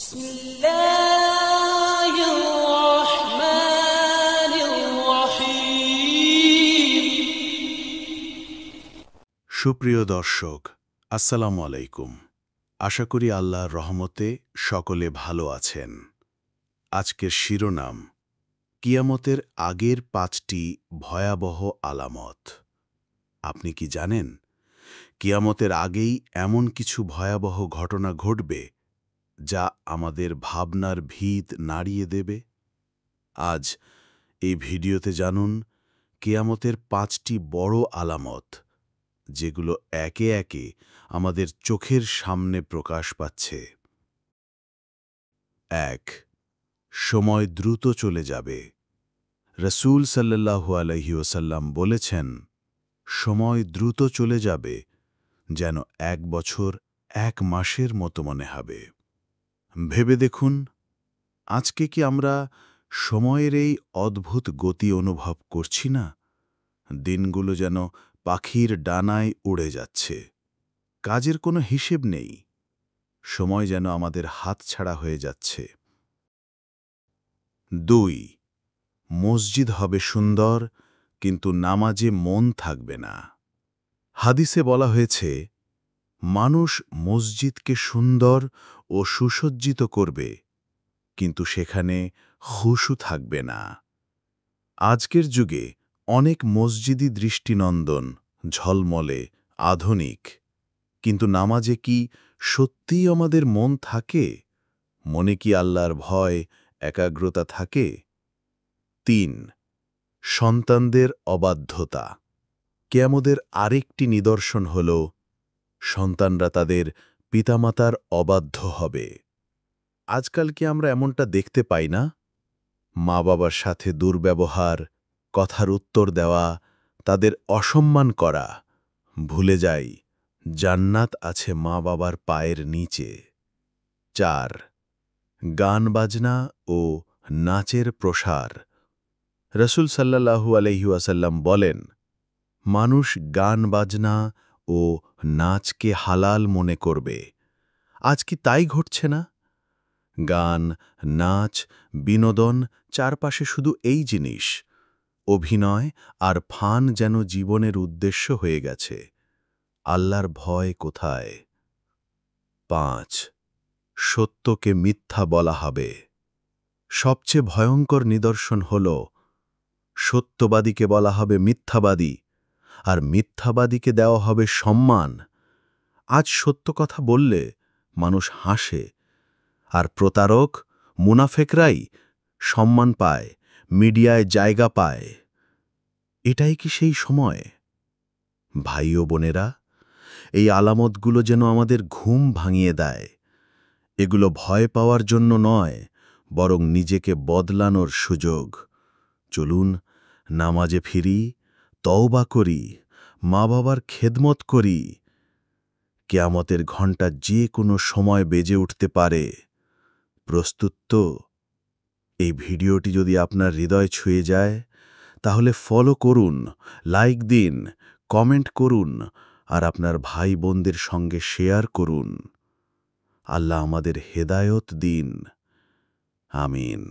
بسم الله الرحمن الرحيم সুপ্রিয় দর্শক, আসসালামু আলাইকুম। আশা করি আল্লাহর রহমতে সকলে ভালো আছেন। আজকের শিরোনাম, কিয়ামতের আগের ৫টি ভয়াবহ আলামত। আপনি কি জানেন, কিয়ামতের আগেই এমন কিছু ভয়াবহ ঘটনা ঘটবে যা আমাদের ভাবনার ভিত নাড়িয়ে দেবে? আজ এই ভিডিওতে জানুন কিয়ামতের ৫টি বড় আলামত, যেগুলো একে একে আমাদের চোখের সামনে প্রকাশ পাচ্ছে। ১. সময় দ্রুত চলে যাবে। রাসূল সাল্লাল্লাহু আলাইহি ওয়াসাল্লাম বলেছেন, সময় দ্রুত চলে যাবে, যেন ১ বছর ১ মাসের মতো মনে হবে। ভেবে দেখুন, আজকে কি আমরা সময়ের এই অদ্ভুত গতি অনুভব করছি না? দিনগুলো যেন পাখির ডানায় উড়ে যাচ্ছে। কাজের কোনো হিসেব নেই। সময় যেন আমাদের হাতছাড়া হয়ে যাচ্ছে। ২. মসজিদ হবে সুন্দর, কিন্তু নামাজে মন থাকবে না। হাদিসে বলা হয়েছে, মানুষ মসজিদকে সুন্দর ও সুসজ্জিত করবে, কিন্তু সেখানে খুশু থাকবে না। আজকের যুগে অনেক মসজিদই দৃষ্টিনন্দন, ঝলমলে, আধুনিক, কিন্তু নামাজে কি সত্যিই আমাদের মন থাকে? মনে কি আল্লাহর ভয়, একাগ্রতা থাকে? ৩. সন্তানদের অবাধ্যতা। কিয়ামতের আরেকটি নিদর্শন হল, সন্তানরা তাদের পিতামাতার অবাধ্য হবে। আজকাল কি আমরা এমনটা দেখতে পাই না? মা বাবার সাথে দুর্ব্যবহার, কথার উত্তর দেওয়া, তাদের অসম্মান করা। ভুলে যাই, জান্নাত আছে মা বাবার পায়ের নিচে। ৪. গান বাজনা ও নাচের প্রসার। রাসূল সাল্লাল্লাহু আলাইহি ওয়াসাল্লাম বলেন, মানুষ গান বাজনা ও নাচকে হালাল মনে করবে। আজ কি তাই ঘটছে না? গান, নাচ, বিনোদন, চারপাশে শুধু এই জিনিস। অভিনয় আর ফান যেন জীবনের উদ্দেশ্য হয়ে গেছে। আল্লাহর ভয় কোথায়? ৫. সত্যকে মিথ্যা বলা হবে। সবচেয়ে ভয়ঙ্কর নিদর্শন হল, সত্যবাদীকে বলা হবে মিথ্যাবাদী, আর মিথ্যাবাদীকে দেওয়া হবে সম্মান। আজ সত্য কথা বললে মানুষ হাসে, আর প্রতারক, মুনাফেকরাই সম্মান পায়, মিডিয়ায় জায়গা পায়। এটাই কি সেই সময়? ভাই ও বোনেরা, এই আলামতগুলো যেন আমাদের ঘুম ভাঙিয়ে দেয়। এগুলো ভয় পাওয়ার জন্য নয়, বরং নিজেকে বদলানোর সুযোগ। চলুন নামাজে ফিরি, তওবা করি, মা বাবার খেদমত করি। কিয়ামতের ঘণ্টা যে কোনো সময় বেজে উঠতে পারে। প্রস্তুত তো? এই ভিডিওটি যদি আপনার হৃদয় ছুঁয়ে যায়, তাহলে ফলো করুন, লাইক দিন, কমেন্ট করুন, আর আপনার ভাই বোনদের সঙ্গে শেয়ার করুন। আল্লাহ আমাদের হেদায়ত দিন। আমিন।